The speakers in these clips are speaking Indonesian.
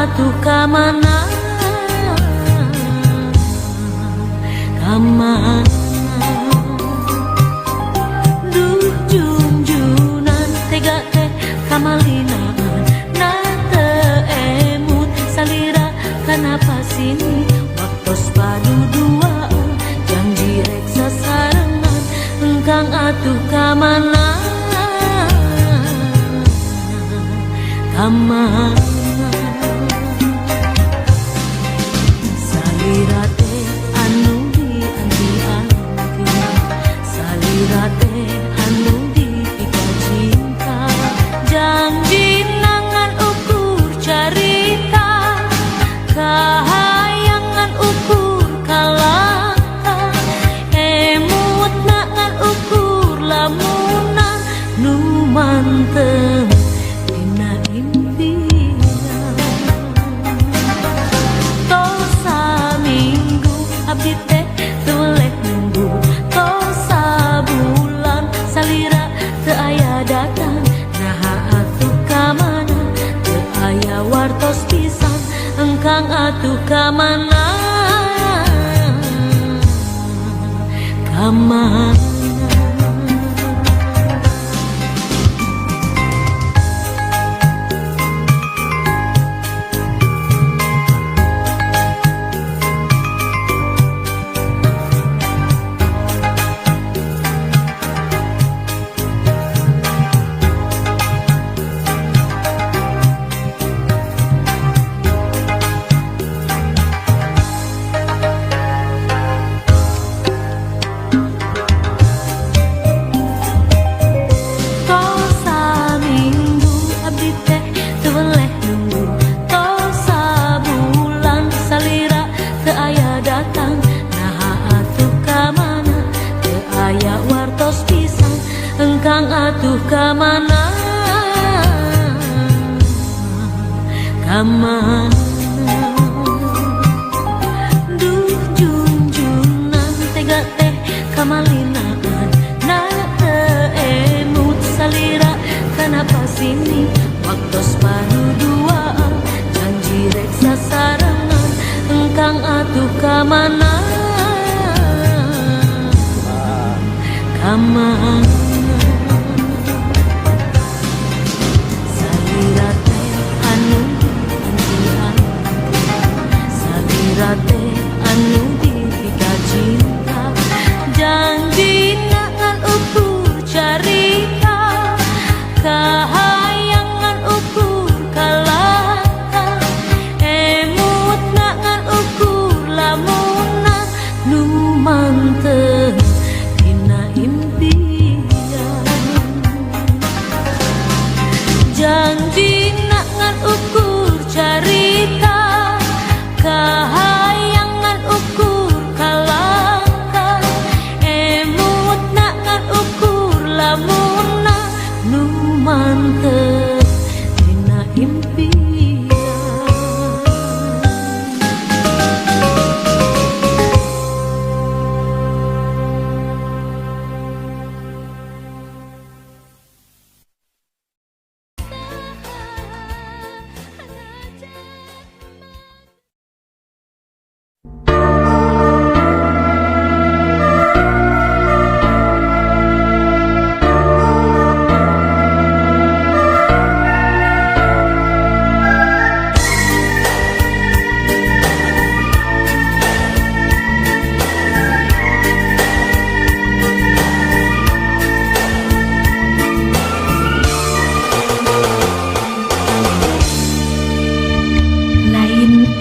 atuh ka mana ka mana duh junjunan tega teh kamalinaan na teu emut salira kenapa sini waktos padu duaan janji rek sasarengan engkang atuh ka mana ka mana salira teh anu dianti-anti salira teh anu dipika cinta janji nangan ukur carita kahayangan ukur kalata emut nangan ukur lamunan nu mantep dina impian tosa minggu abdi teh tuleh nunggu tosa bulan salira teu aya datang naha atuh ka mana teu aya wartos pisan engkang atuh ka mana ka mana engkang atuh kamana, kamana. Duh junjunan tega teh kamalinaan, na emut salira kenapa sini waktos paru duaan, janji rek sasarangan engkang atuh kamana, kamana. Salira teh anu anjian, salira teh anu dipika cinta, janji ngan ukur carita, kahayangan ukur kalaka, emut ngan ukur lamuna nu mantep dina impian, janji ngan ukur carita, kahayangan ukur kalaka, emut ngan ukur lamuna nu mantep dina impian.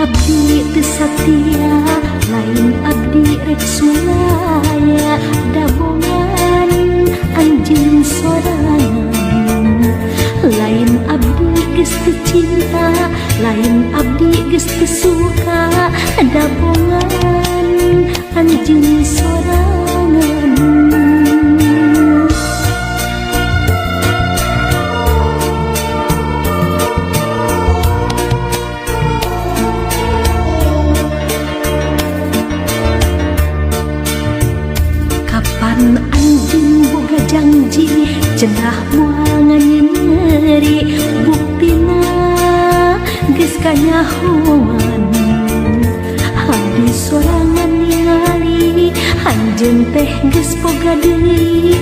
Abdi teu satia, lain abdi rek sulaya, dabongan anjeun sorangan. Lain abdi geus teu cinta, lain abdi geus teu suka, dabongan anjeun sorangan. Anjing boga janji cenah moal nganyeri, buktina geus kanyahoan. Abdi sorangan ningali anjeun teh geus boga deui,